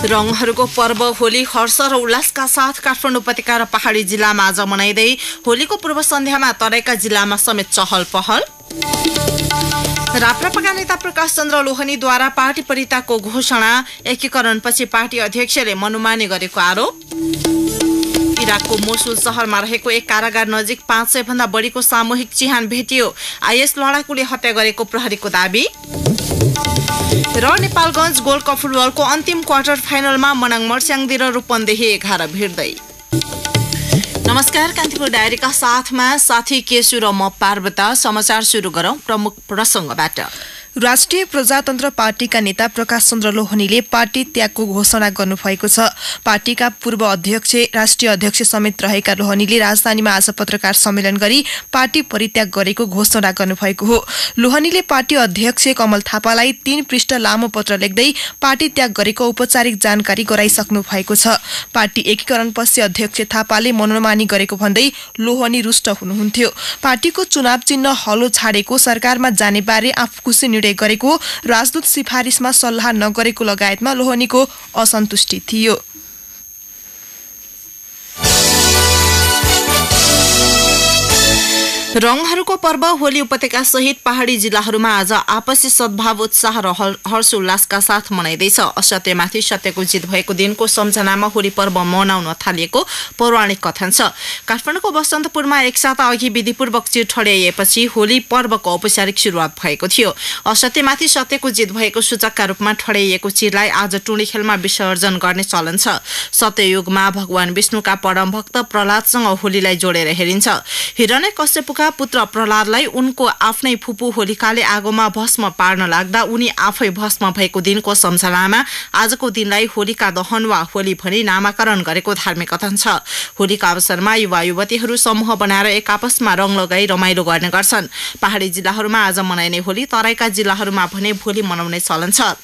रङहरूको पर्व होली हर्ष र उल्लासका साथ काठमाडौँ उपत्यका र पहाडी जिल्लामा आज मनाइँदै होलीको पूर्व सन्ध्यामा तराईका जिल्लामा समेत चहल पहल। राप्रपाका नेता प्रकाश चन्द्र लोहनीद्वारा पार्टी परित्यागको घोषणा, एकीकरणपछि पार्टी अध्यक्षले मनोमानी गरेको आरोप। इराकको मोसुल शहरमा रहेको एक कारागार नजिक 500 भन्दा बढीको सामूहिक चिहान भेटियो। आइएस लडाकुले हत्या गरेको प्रहरीको दाबी। र नेपालगञ्ज गोल्ड कप फुटबलको अन्तिम क्वार्टर फाइनलमा मनाङ मर्स्याङदी र रूपन्देही 11 भिड्दै। नमस्कार, कान्तिपुर डायरीका साथमा साथी केशु र म पार्वता। समाचार सुरु गरौं प्रमुख प्रसंगबाट। राष्ट्रिय प्रजातन्त्र पार्टीका नेता प्रकाश चन्द्र लोहनीले पार्टी त्यागको घोषणा गर्नुभएको छ। पार्टीका पूर्व अध्यक्ष, राष्ट्रिय अध्यक्ष समेत रहेका लोहनीले राजधानीमा आज पत्रकार सम्मेलन गरी पार्टी परित्याग गरेको घोषणा गर्नुभएको हो। लोहनीले पार्टी अध्यक्ष कमल थापालाई 3 पृष्ठ लामो पत्र लेख्दै पार्टी त्याग गरेको औपचारिक जानकारी गराइसक्नु भएको छ। पार्टी एकीकरणपछि अध्यक्ष थापाले मनोमानी गरेको भन्दै लोहनी रुष्ट हुनुहुन्थ्यो। पार्टीको चुनाव चिन्ह हलो छाडेको, सरकारमा जाने बारे आफूकुसी गरेको, राजदूत सिफारिसमा सल्लाह नगरेको लगायतमा लोहनीको असन्तुष्टि थियो। रङहरूको पर्व होली उपत्यका सहित पहाडी जिल्लाहरूमा आज आपसी सद्भाव, उत्साह र हर्षोल्लासका साथ मनाइँदैछ। असत्यमाथि सत्यको जित भएको दिनको सम्झनामा होली पर्व मनाउन थालिएको पौराणिक कथन छ। काठमाडौँको बसन्तपुरमा एक साता अघि विधिपूर्वक चिर ठड्याइएपछि होली पर्वको औपचारिक सुरुवात भएको थियो। असत्यमाथि सत्यको जित भएको सूचकका रूपमा ठड्याइएको चिरलाई आज टुँडी खेलमा विसर्जन गर्ने चलन छ। सत्ययुगमा भगवान विष्णुका परम भक्त प्रहलादसँग होलीलाई जोडेर हेरिन्छ। हिरण्यकश्यपका पुत्र प्रहलादलाई उनको आफ्नै फुपू होलिकाले आगोमा भस्म पार्न लाग्दा उनी आफै भस्म भएको दिनको सम्झनामा आजको दिनलाई होलिका दहन वा होली भनी नामाकरण गरेको धार्मिक कथन छ। होलीका अवसरमा युवा युवतीहरू समूह बनाएर एक आपसमा रङ लगाई रमाइलो गर्ने गर्छन्। पहाडी जिल्लाहरूमा आज मनाइने होली तराईका जिल्लाहरूमा भने भोलि मनाउने चलन छ।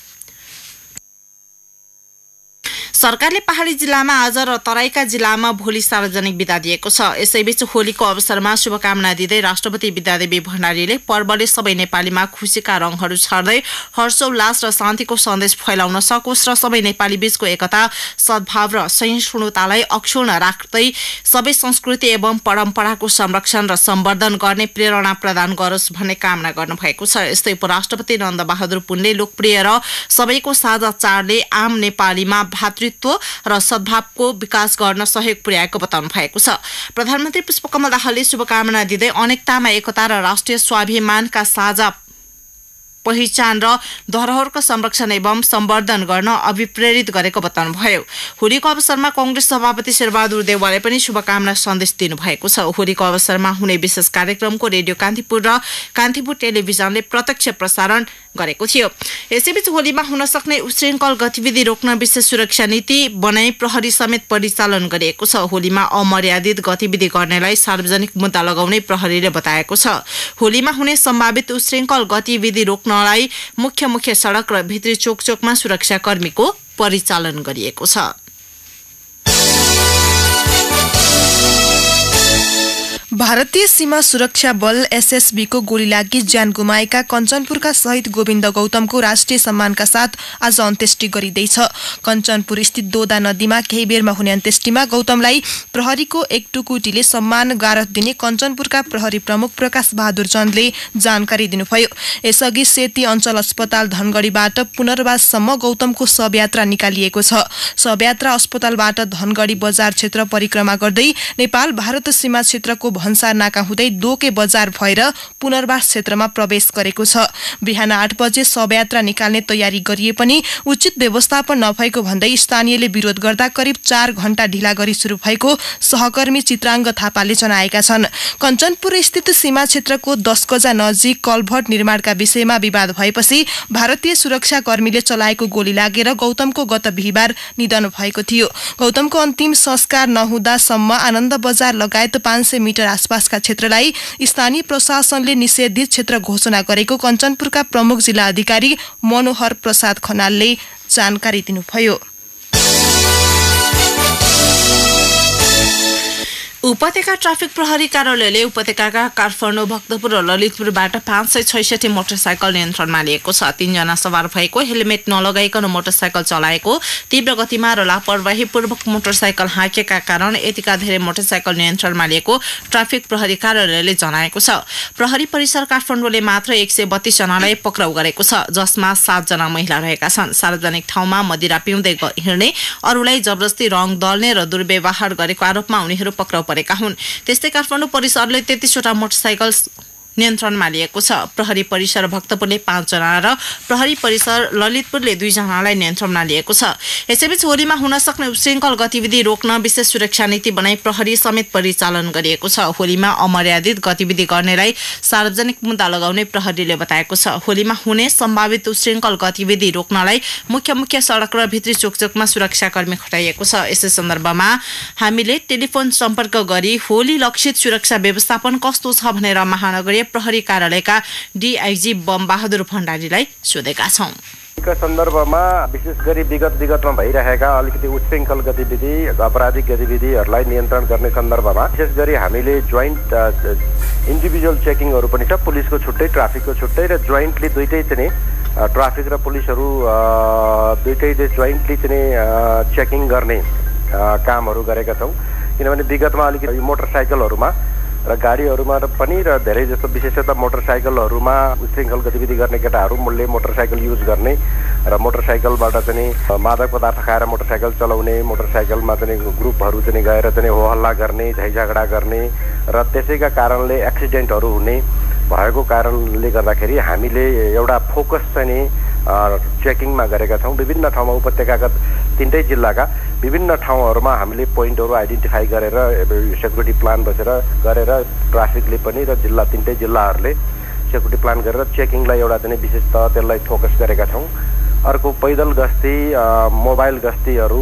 सरकारले पहाडी जिल्लामा आज र तराईका जिल्लामा भोलि सार्वजनिक बिदा दिएको छ। यसैबीच होलीको अवसरमा शुभकामना दिँदै राष्ट्रपति विद्यादेवी भण्डारीले पर्वले सबै नेपालीमा खुशीका रङहरू छर्दै हर्षोल्लास र शान्तिको सन्देश फैलाउन सकोस् र सबै नेपाली बीचको एकता, सद्भाव र सहिष्णुतालाई अक्षुण्ण राख्दै सबै संस्कृति एवं परम्पराको संरक्षण र सम्वर्धन गर्ने प्रेरणा प्रदान गरोस् भन्ने कामना गर्नुभएको छ। यस्तै उपराष्ट्रपति नन्दबहादुर पुनले लोकप्रिय र सबैको साझा चाडले आम नेपालीमा भातृत्व र सद्भावको विकास गर्न सहयोग पुर्याएको बताउनु भएको छ। प्रधानमन्त्री पुष्पकमल दाहालले शुभकामना दिँदै अनेकतामा एकता र राष्ट्रिय स्वाभिमानका साझा पहिचान र धरोहरको संरक्षण एवं सम्वर्धन गर्न अभिप्रेरित गरेको बताउनुभयो। होलीको अवसरमा कांग्रेस सभापति शेरबहादुर देउवाले पनि शुभकामना सन्देश दिनुभएको छ। होलीको अवसरमा हुने विशेष कार्यक्रमको रेडियो कान्तिपुर र कान्तिपुर टेलिभिजनले प्रत्यक्ष प्रसारण गरेको थियो। यसैबीच होलीमा हुन सक्ने उश्रृङ्खल गतिविधि रोक्न विशेष सुरक्षा नीति बनाई प्रहरी समेत परिचालन गरिएको छ। होलीमा अमर्यादित गतिविधि गर्नेलाई सार्वजनिक मुद्दा लगाउने प्रहरीले बताएको छ। होलीमा हुने सम्भावित उश्रृङ्खल गतिविधि रोक्नलाई मुख्य सडक र भित्री चोकमा सुरक्षाकर्मीको परिचालन गरिएको छ। भारतीय सीमा सुरक्षा बल एसएसबी को गोली लागि ज्यान गुमाएका कञ्चनपुरका शहीद गोविन्द गौतमको राष्ट्रिय सम्मानका साथ आज अन्त्येष्टि गरिँदैछ। कञ्चनपुर स्थित दोदा नदीमा केही बेरमा हुने अन्त्येष्टिमा गौतमलाई प्रहरीको एक टुकुटीले सम्मान गारत दिने कञ्चनपुरका प्रहरी प्रमुख प्रकाश बहादुर चन्दले जानकारी दिनुभयो। यसअघि सेती अञ्चल अस्पताल धनगढीबाट पुनर्वाससम्म गौतमको शवयात्रा निकालिएको छ। शवयात्रा अस्पतालबाट धनगढी बजार क्षेत्र परिक्रमा गर्दै नेपाल भारत सीमा क्षेत्रको भन्सार नाका हुँदै दोके बजार भएर पुनर्वास क्षेत्रमा प्रवेश गरेको छ। बिहान 8 बजे शवयात्रा निकाल्ने तयारी गरिए पनि उचित व्यवस्थापन नभएको भन्दै स्थानीयले विरोध गर्दा करिब 4 घण्टा ढिला गरी सुरु भएको सहकर्मी चित्राङ्ग थापाले जनाएका छन्। कञ्चनपुर स्थित सीमा क्षेत्रको 10 गजा नजिक कलभट निर्माणका विषयमा विवाद भएपछि भारतीय सुरक्षा कर्मीले चलाएको गोली लागेर गौतमको गत बिहीबार निधन भएको थियो। गौतमको अन्तिम संस्कार नहुँदासम्म आनन्द बजार लगायत 500 मिटर आसपासका क्षेत्रलाई स्थानीय प्रशासनले निषेधित क्षेत्र घोषणा गरेको कञ्चनपुरका प्रमुख जिल्ला अधिकारी मनोहर प्रसाद खनालले जानकारी दिनुभयो। उपत्यका ट्राफिक प्रहरी कार्यालयले उपत्यकाका काठमाडौँ, भक्तपुर र ललितपुरबाट 566 मोटरसाइकल नियन्त्रणमा लिएको छ। 3 जना सवार भएको हेलमेट नलगाइकन मोटरसाइकल चलाएको, तीव्र गतिमा र लापरवाहीपूर्वक मोटरसाइकल हाँकेका कारण यतिका धेरै मोटरसाइकल नियन्त्रणमा लिएको ट्राफिक प्रहरी कार्यालयले जनाएको छ। प्रहरी परिसर काठमाडौँले मात्र 132 जनालाई पक्राउ गरेको छ, जसमा 7 जना महिला रहेका छन्। सार्वजनिक ठाउँमा मदिरा पिउँदै हिँड्ने, अरूलाई जबरजस्ती रङ दल्ने र दुर्व्यवहार गरेको आरोपमा उनीहरू पक्राउ परेका हुन्। त्यस्तै काठमाडौँ परिसरले 33 वटा मोटरसाइकल नियन्त्रणमा लिएको छ। प्रहरी परिसर भक्तपुरले 5 जना र प्रहरी परिसर ललितपुरले 2 जनालाई नियन्त्रणमा लिएको छ। यसैबीच होलीमा हुन सक्ने उच्छृङ्खल गतिविधि रोक्न विशेष सुरक्षा नीति बनाई प्रहरी समेत परिचालन गरिएको छ। होलीमा अमर्यादित गतिविधि गर्नेलाई सार्वजनिक मुद्दा लगाउने प्रहरीले बताएको छ। होलीमा हुने सम्भावित उच्छृङ्खल गतिविधि रोक्नलाई मुख्य सडक र भित्री चोकचोकमा सुरक्षाकर्मी खटाइएको छ। यसै सन्दर्भमा हामीले टेलिफोन सम्पर्क गरी होली लक्षित सुरक्षा व्यवस्थापन कस्तो छ भनेर महानगरीय प्रहरी कार्यालयका डीआईजी बम बहादुर भण्डारीलाई सोधेका छौं। का सन्दर्भमा विशेष गरी विगतमा भइरहेका अलिकति उच्छृङ्खल गतिविधि, अपराधिक गतिविधिहरूलाई नियन्त्रण गर्ने सन्दर्भमा विशेष गरी हामीले जोइन्ट इन्डिभिजुअल चेकिङहरू पनि छ। पुलिसको छुट्टै, ट्राफिकको छुट्टै र जोइन्टली दुईटै चाहिँ ट्राफिक र पुलिसहरू दुईटैले जोइन्टली चाहिँ चेकिङ गर्ने कामहरू गरेका छौँ। किनभने विगतमा अलिकति मोटरसाइकलहरूमा र गाडीहरूमा पनि र धेरै जस्तो विशेषतः मोटरसाइकलहरूमा उच्छृङ्खल गतिविधि गर्ने केटाहरूले मोटरसाइकल युज गर्ने र मोटरसाइकलबाट चाहिँ मादक पदार्थ खाएर मोटरसाइकल चलाउने, मोटरसाइकलमा चाहिँ ग्रुपहरू चाहिँ गएर चाहिँ होहल्ला गर्ने, झैझगडा गर्ने र त्यसैका कारणले एक्सिडेन्टहरू हुने भएको कारणले गर्दाखेरि हामीले एउटा फोकस चाहिँ चेकिङमा गरेका छौँ। विभिन्न ठाउँमा उपत्यकाका 3टै जिल्लाका विभिन्न ठाउँहरूमा हामीले पोइन्टहरू आइडेन्टिफाई गरेर सेक्युरिटी प्लान गरेर ट्राफिकले पनि र 3टै जिल्लाहरूले सेक्युरिटी प्लान गरेर चेकिङलाई एउटा चाहिँ विशेषतः त्यसलाई फोकस गरेका छौँ। अर्को पैदल गस्ती, मोबाइल गस्तीहरू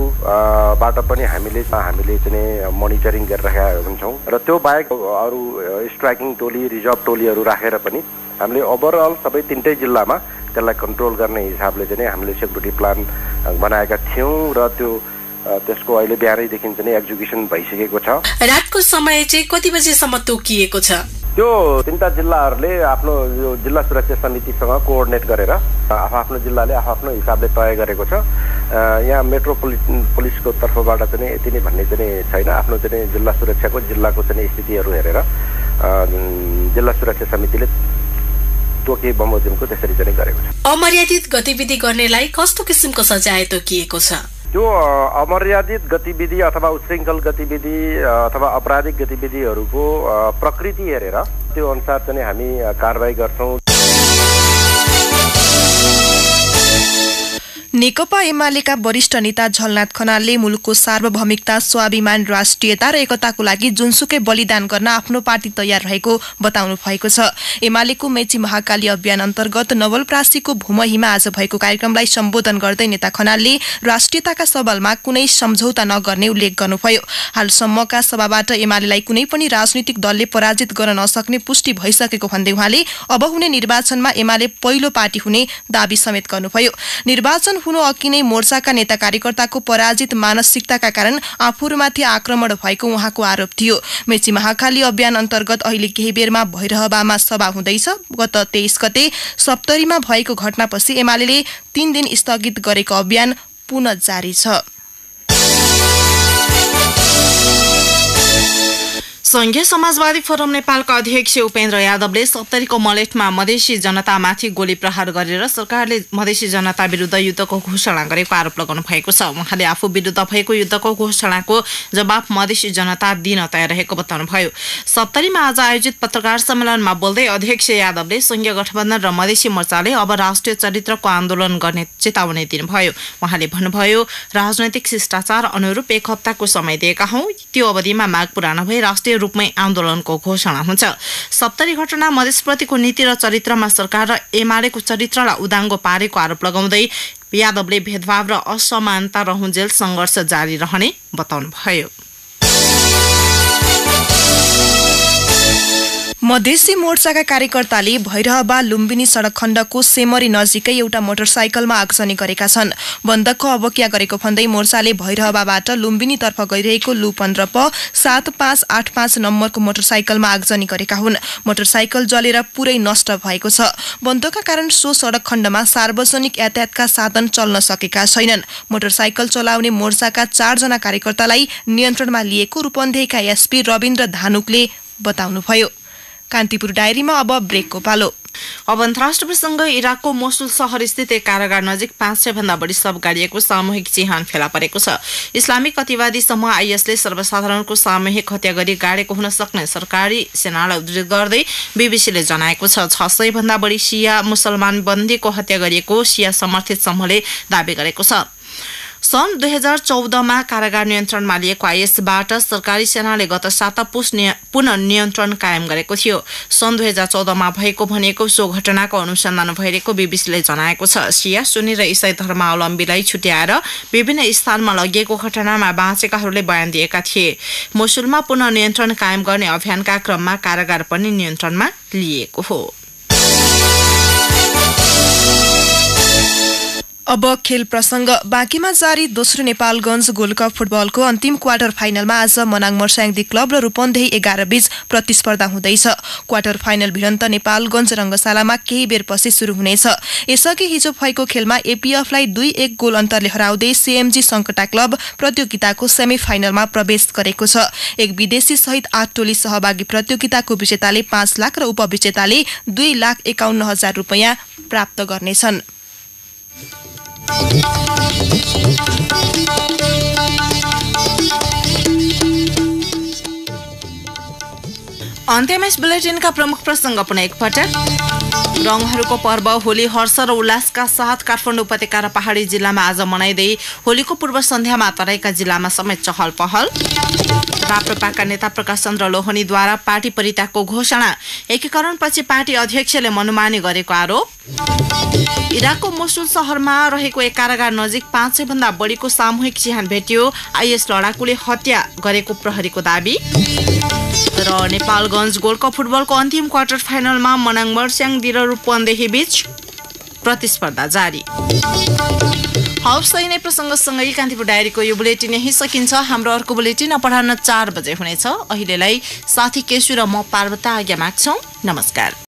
बाट पनि हामीले चाहिँ मोनिटरिङ गरिरहेका हुन्छौँ र त्यो बाहेक अरू स्ट्राइकिङ टोली, रिजर्भ टोलीहरू राखेर पनि हामीले ओभरअल सबै 3टै जिल्लामा त्यसलाई कन्ट्रोल गर्ने हिसाबले चाहिँ हामीले सेक्युरिटी प्लान बनाएका थियौँ र त्यसको अहिले बिहानैदेखि चाहिँ एक्जिक्युसन भइसकेको छ। रातको समय चाहिँ कति बजेसम्म तोकिएको छ? त्यो 3टा जिल्लाहरूले आफ्नो यो जिल्ला सुरक्षा समितिसँग कोअर्डिनेट गरेर आफ्नो जिल्लाले आफ्नो हिसाबले तय गरेको छ। यहाँ मेट्रोपोलिसको तर्फबाट चाहिँ यति नै भन्ने चाहिँ छैन। आफ्नो चाहिँ जिल्ला सुरक्षाको जिल्लाको चाहिँ स्थितिहरू हेरेर जिल्ला सुरक्षा समितिले तोके बमोजिमको त्यसरी चाहिँ गरेको छ। अमर्यादित गतिविधि गर्नेलाई कस्तो किसिमको सजाय तोकिएको छ? त्यो अमर्यादित गतिविधि अथवा उच्छृङ्खल गतिविधि अथवा आपराधिक गतिविधिहरूको प्रकृति हेरेर त्यो अनुसार चाहिँ हामी कारबाही गर्छौँ। नेकपा एमालेका वरिष्ठ नेता झलनाथ खनालले मुलुकको सार्वभौमिकता, स्वाभिमान, राष्ट्रियता र एकताको लागि जुनसुकै बलिदान गर्न आफ्नो पार्टी तयार रहेको बताउनु भएको छ। एमालेको मेची महाकाली अभियान अन्तर्गत नवलप्रासीको भूमहीमा आज भएको कार्यक्रमलाई सम्बोधन गर्दै नेता खनालले राष्ट्रियताका सवालमा कुनै सम्झौता नगर्ने उल्लेख गर्नुभयो। हालसम्मका सभाबाट एमालेलाई कुनै पनि राजनीतिक दलले पराजित गर्न नसक्ने पुष्टि भइसकेको भन्दै उहाँले अब हुने निर्वाचनमा एमाले पहिलो पार्टी हुने दावी समेत गर्नुभयो। निर्वाचन हुनु अघि नै मोर्चाका नेता कार्यकर्ताको पराजित मानसिकताका कारण आफूहरूमाथि आक्रमण भएको उहाँको आरोप थियो। मेची महाकाली अभियान अन्तर्गत अहिले केही बेरमा भैरहवामा सभा हुँदैछ। गत 23 गते सप्तरीमा भएको घटनापछि एमाले 3 दिन स्थगित गरेको अभियान पुनः जारी छ। संघीय समाजवादी फोरम नेपालका अध्यक्ष उपेन्द्र यादवले सप्तरीको मलेटमा मधेसी जनतामाथि गोली प्रहार गरेर सरकारले मधेसी जनता विरुद्ध युद्धको घोषणा गरेको आरोप लगाउनु भएको छ। उहाँले आफू विरुद्ध भएको युद्धको घोषणाको जवाब मधेसी जनता दिन तयार रहेको बताउनुभयो। सप्तरीमा आज आयोजित पत्रकार सम्मेलनमा बोल्दै अध्यक्ष यादवले संघीय गठबन्धन र मधेसी मोर्चाले अब राष्ट्रिय चरित्रको आन्दोलन गर्ने चेतावनी दिनुभयो। उहाँले भन्नुभयो, राजनैतिक शिष्टाचार अनुरूप 1 हप्ताको समय दिएका हौं, त्यो अवधिमा माग पूरा नभई राष्ट्रिय रूपमै आन्दोलनको घोषणा हुन्छ। सप्तरी घटना मधेसप्रतिको नीति र चरित्रमा सरकार र एमालेको चरित्रलाई उदाङ्गो पारेको आरोप लगाउँदै यादवले भेदभाव र असमानता रहुन्जेल संघर्ष जारी रहने बताउनुभयो। मधेसी मोर्चाका कार्यकर्ताले भैरहवा लुम्बिनी सडक खण्डको सेमरी नजिकै एउटा मोटरसाइकलमा आगजनी गरेका छन्। बन्दको अवज्ञा गरेको भन्दै मोर्चाले भैरहवाबाट लुम्बिनीतर्फ गइरहेको लु 15 प 7585 नम्बरको मोटरसाइकलमा आगजनी गरेका हुन्। मोटरसाइकल जलेर पुरै नष्ट भएको छ। बन्दका कारण सो सडक खण्डमा सार्वजनिक यातायातका साधन चल्न सकेका छैनन्। मोटरसाइकल चलाउने मोर्चाका 4 जना कार्यकर्तालाई नियन्त्रणमा लिएको रूपन्देहीका एसपी रविन्द्र धानुकले बताउनुभयो। कान्तिपुर डायरीमा अब ब्रेकको पालो। अब अन्तर्राष्ट्रिय प्रसंग इराकको मोसुल शहर स्थित एक कारागार नजिक 500 भन्दा बढी शव गाडिएको सामूहिक चिहान फेला परेको छ। इस्लामिक अतिवादी समूह आईएसले सर्वसाधारणको सामूहिक हत्या गरी गाडेको हुन सक्ने सरकारी सेनालाई उद्धृत गर्दै बीबीसीले जनाएको छ। 600 भन्दा बढी शिया मुसलमान बन्दीको हत्या गरिएको शिया समर्थित समूहले दावी गरेको छ। सन् 2014मा कारागार नियन्त्रणमा लिएको आईएसबाट सरकारी सेनाले गत साता पुनः नियन्त्रण कायम गरेको थियो। सन् 2014मा भएको भनेको सो घटनाको अनुसन्धान भइरहेको बीबीसीले जनाएको छ। शिया, सुन्नी र इसाई धर्मावलम्बीलाई छुट्याएर विभिन्न स्थानमा लगिएको घटनामा बाँचेकाहरूले बयान दिएका थिए। मोसुलमा पुनः नियन्त्रण कायम गर्ने अभियानका क्रममा कारागार पनि नियन्त्रणमा लिएको हो। अब खेल प्रसंग बाँकीमा जारी दोस्रो नेपालगञ्ज गोल्डकप फुटबलको अन्तिम क्वार्टर फाइनलमा आज मनाङ मर्स्याङदी क्लब र रूपन्देही 11 बीच प्रतिस्पर्धा हुँदैछ। क्वार्टर फाइनल भिडन्त नेपालगञ्ज रंगशालामा केही बेरपछि शुरू हुनेछ। यसअघि हिजो भएको खेलमा एपीएफलाई 2-1 गोल अन्तरले हराउँदै सीएमजी संकटा क्लब प्रतियोगिताको सेमी फाइनलमा प्रवेश गरेको छ। एक विदेशी सहित 8 टोली सहभागी प्रतियोगिताको विजेताले 5 लाख र उपविजेताले 2,51,000 रुपैयाँ प्राप्त गर्नेछन्। अन्त्यमा बुलेटिनका प्रमुख प्रसंग पुनः एकपटक। रंगहरूको पर्व होली हर्ष र उल्लासका साथ काठमाडौँ उपत्यका र पहाडी जिल्लामा आज मनाइँदै होलीको पूर्व सन्ध्यामा तराईका जिल्लामा समेत चहल पहल। राप्रपाका नेता प्रकाश चन्द्र लोहनीद्वारा पार्टी परित्यागको घोषणा। एकीकरणपछि पार्टी अध्यक्षले मनमानी गरेको आरोप। इराकको मोसुल शहरमा रहेको एक कारागार नजिक 500 भन्दा बढीको सामूहिक चिहान भेटियो। आईएस लडाकुले हत्या गरेको प्रहरीको दावी। र नेपालगञ्ज गोल्डकप फुटबलको अन्तिम क्वार्टर फाइनलमा मनाङ मर्स्याङदी र रूपन्देही बीच प्रतिस्पर्धा जारी। हवस्, सही नै प्रसङ्गसँगै कान्तिपुर डायरीको यो बुलेटिन यही सकिन्छ। हाम्रो अर्को बुलेटिन अपराह्न 4 बजे हुनेछ। अहिलेलाई साथी केशु र म पार्वता आज्ञा माग्छौं। नमस्कार।